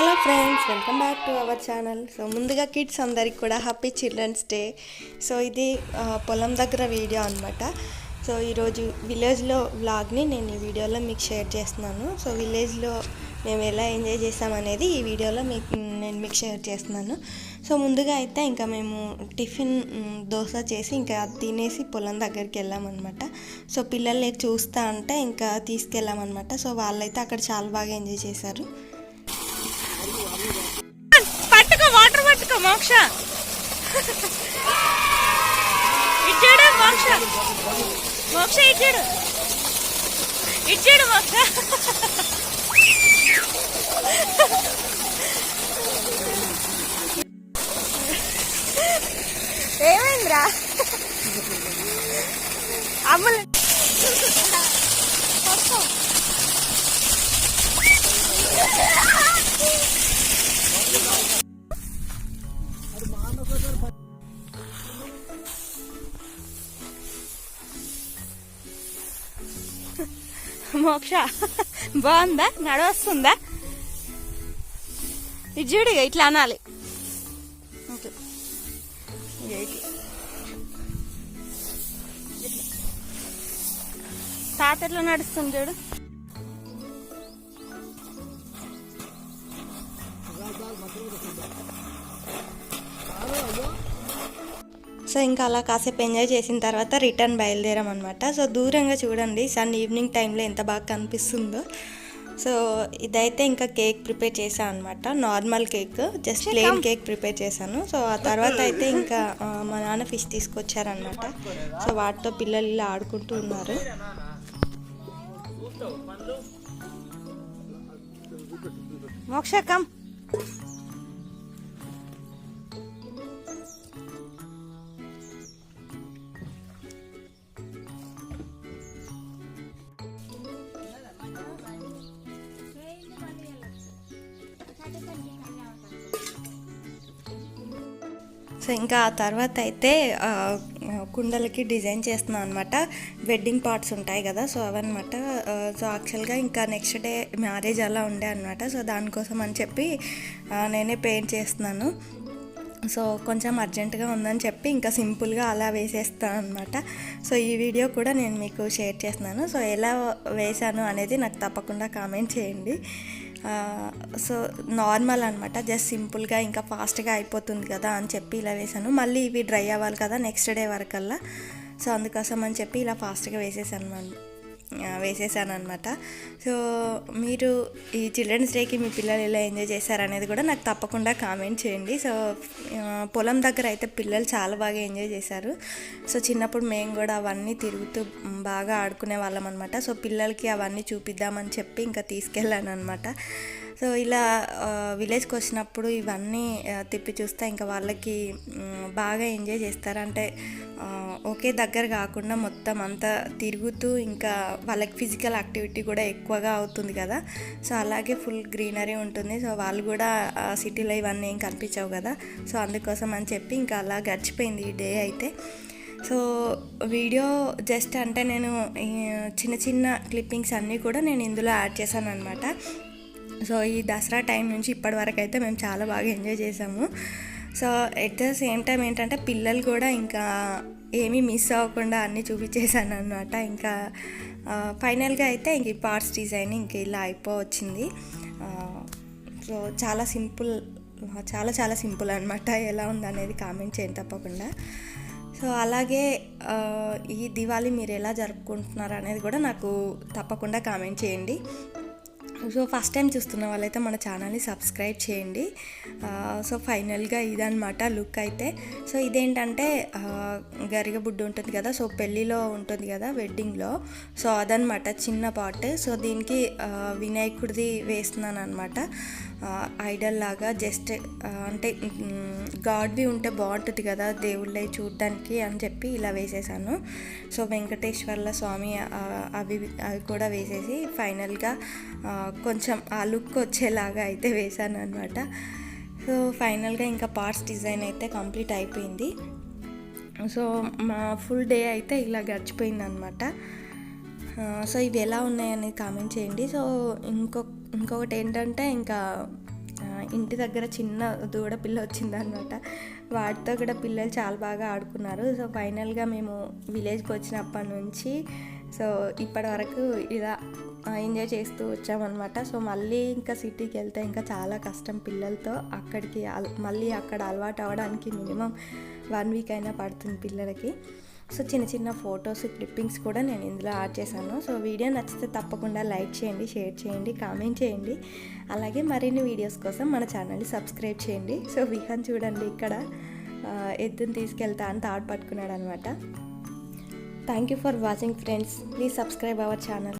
Hello friends, welcome back to our channel. So ముందుగా kids అందరికి కూడా హ్యాపీ చిల్డ్రన్స్ డే. సో ఇది పొలం దగ్గర వీడియో అనమాట. సో ఈరోజు విలేజ్లో వ్లాగ్ని నేను ఈ వీడియోలో మీకు షేర్ చేస్తున్నాను. సో విలేజ్లో మేము ఎలా ఎంజాయ్ చేసామనేది ఈ వీడియోలో నేను మీకు షేర్ చేస్తున్నాను. సో ముందుగా అయితే ఇంకా మేము టిఫిన్ దోశ చేసి ఇంకా తినేసి పొలం దగ్గరికి వెళ్ళామన్నమాట. సో పిల్లల్ని చూస్తా అంటే ఇంకా తీసుకెళ్ళామన్నమాట. సో వాళ్ళైతే అక్కడ చాలా బాగా ఎంజాయ్ చేశారు. పట్టుకో, వాటర్ పట్టుకో మోక్ష. ఇచ్చాడు మోక్ష, మోక్ష ఇచ్చాడు, ఇచ్చాడు మోక్ష. ఏమైందిరా అమ్ములు? మోక్ష బాగుందా? నడవస్తుందా? ఇది చూడు, ఇట్లా అనాలి. తాత ఎట్లా నడుస్తుంది చూడు. సో ఇంకా అలా కాసేపు ఎంజాయ్ చేసిన తర్వాత రిటర్న్ బయలుదేరాం అనమాట. సో దూరంగా చూడండి సన్ ఈవినింగ్ టైంలో ఎంత బాగా కనిపిస్తుందో. సో ఇదైతే ఇంకా కేక్ ప్రిపేర్ చేశాను అనమాట. Normal cake, just plain cake prepare చేశాను. సో ఆ తర్వాత అయితే ఇంకా మా నాన్న ఫిష్ తీసుకొచ్చారనమాట. సో వాటితో పిల్లలు ఇలా ఆడుకుంటూ ఉన్నారు. మోక్ష కమ్. సో ఇంకా ఆ తర్వాత అయితే కుండలకి డిజైన్ చేస్తున్నాను అనమాట. వెడ్డింగ్ పార్ట్స్ ఉంటాయి కదా, సో అవన్నమాట. సో యాక్చువల్గా ఇంకా నెక్స్ట్ డే మ్యారేజ్ అలా ఉండే అనమాట. సో దానికోసం అని చెప్పి నేనే పెయింట్ చేస్తున్నాను. సో కొంచెం అర్జెంటుగా ఉందని చెప్పి ఇంకా సింపుల్గా అలా వేసేస్తాను అనమాట. సో ఈ వీడియో కూడా నేను మీకు షేర్ చేస్తున్నాను. సో ఎలా వేసాను అనేది నాకు తప్పకుండా కామెంట్ చేయండి. సో నార్మల్ అనమాట, జస్ట్ సింపుల్గా ఇంకా ఫాస్ట్గా అయిపోతుంది కదా అని చెప్పి ఇలా వేసాను. మళ్ళీ ఇవి డ్రై అవ్వాలి కదా నెక్స్ట్ డే వరకల్లా. సో అందుకోసం అని చెప్పి ఇలా ఫాస్ట్గా వేసేసాను అనమాట. సో మీరు ఈ చిల్డ్రన్స్ డేకి మీ పిల్లలు ఎలా ఎంజాయ్ చేశారనేది కూడా నాకు తప్పకుండా కామెంట్ చేయండి. సో పొలం దగ్గర అయితే పిల్లలు చాలా బాగా ఎంజాయ్ చేశారు. సో చిన్నప్పుడు మేము కూడా అవన్నీ తిరుగుతూ బాగా ఆడుకునే వాళ్ళం అనమాట. సో పిల్లలకి అవన్నీ చూపిద్దామని చెప్పి ఇంకా తీసుకెళ్ళాను అనమాట. సో ఇలా విలేజ్కి వచ్చినప్పుడు ఇవన్నీ తిప్పి చూస్తే ఇంకా వాళ్ళకి బాగా ఎంజాయ్ చేస్తారు. అంటే ఒకే దగ్గర కాకుండా మొత్తం అంతా తిరుగుతూ ఇంకా వాళ్ళకి ఫిజికల్ యాక్టివిటీ కూడా ఎక్కువగా అవుతుంది కదా. సో అలాగే ఫుల్ గ్రీనరీ ఉంటుంది. సో వాళ్ళు కూడా సిటీలో ఇవన్నీ ఏం కనిపించవు కదా. సో అందుకోసం అని చెప్పి ఇంకా అలా గడిచిపోయింది ఈ డే అయితే. సో వీడియో జస్ట్ అంటే నేను చిన్న చిన్న క్లిప్పింగ్స్ అన్నీ కూడా నేను ఇందులో యాడ్ చేశాను అనమాట. సో ఈ దసరా టైం నుంచి ఇప్పటి వరకు అయితే మేము చాలా బాగా ఎంజాయ్ చేసాము. So at the same time ఏంటంటే పిల్లలు కూడా ఇంకా ఏమీ మిస్ అవ్వకుండా అన్నీ చూపించేసాను అనమాట. ఇంకా ఫైనల్గా అయితే ఇంక ఈ పార్ట్స్ డిజైన్ ఇంక ఇలా అయిపోవచ్చింది. సో చాలా సింపుల్, చాలా సింపుల్ అనమాట. ఎలా ఉందనేది కామెంట్ చేయండి తప్పకుండా. సో అలాగే ఈ దివాళీ మీరు ఎలా జరుపుకుంటున్నారు అనేది కూడా నాకు తప్పకుండా కామెంట్ చేయండి. సో ఫస్ట్ టైం చూస్తున్న వాళ్ళైతే మన ఛానల్ని సబ్స్క్రైబ్ చేయండి. సో ఫైనల్గా ఇదన్నమాట లుక్ అయితే. సో ఇదేంటంటే గరిగబుడ్డు ఉంటుంది కదా, సో పెళ్ళిలో ఉంటుంది కదా వెడ్డింగ్లో. సో అదనమాట చిన్న పార్ట్. సో దీనికి వినాయకుడిది వేస్తున్నాను అనమాట. ఐడల్ లాగా జస్ట్ అంటే గాడ్వి ఉంటే బాగుంటుంది కదా దేవుళ్ళవి చూడడానికి అని చెప్పి ఇలా వేసేసాను. సో వెంకటేశ్వర్ల స్వామి అవి కూడా వేసేసి ఫైనల్గా కొంచెం ఆ లుక్ వచ్చేలాగా అయితే వేసాను అనమాట. సో ఫైనల్గా ఇంకా పార్ట్స్ డిజైన్ అయితే కంప్లీట్ అయిపోయింది. సో మా ఫుల్ డే అయితే ఇలా గడిచిపోయింది అనమాట. సో ఇవి ఎలా ఉన్నాయని కామెంట్ చేయండి. సో ఇంకొకటి ఏంటంటే ఇంకా ఇంటి దగ్గర చిన్న దూడ పిల్ల వచ్చిందనమాట. వాటితో కూడా పిల్లలు చాలా బాగా ఆడుకున్నారు. సో ఫైనల్గా మేము విలేజ్కి వచ్చినప్పటి నుంచి సో ఇప్పటి వరకు ఇలా ఎంజాయ్ చేస్తూ వచ్చామన్నమాట. సో మళ్ళీ ఇంకా సిటీకి వెళ్తే ఇంకా చాలా కష్టం పిల్లలతో. అక్కడికి మళ్ళీ అక్కడ అలవాటు అవ్వడానికి మినిమం 1 వీక్ అయినా పడుతుంది పిల్లలకి. సో చిన్న చిన్న ఫొటోస్ క్లిప్పింగ్స్ కూడా నేను ఇందులో యాడ్ చేశాను. సో వీడియో నచ్చితే తప్పకుండా లైక్ చేయండి, షేర్ చేయండి, కామెంట్ చేయండి. అలాగే మరిన్ని వీడియోస్ కోసం మన ఛానల్ని సబ్స్క్రైబ్ చేయండి. సో విహాన్ చూడండి ఇక్కడ ఎద్దుని తీసుకెళ్తా అని తాడు పట్టుకున్నాడు అనమాట. Thank you for watching friends. Please subscribe our channel.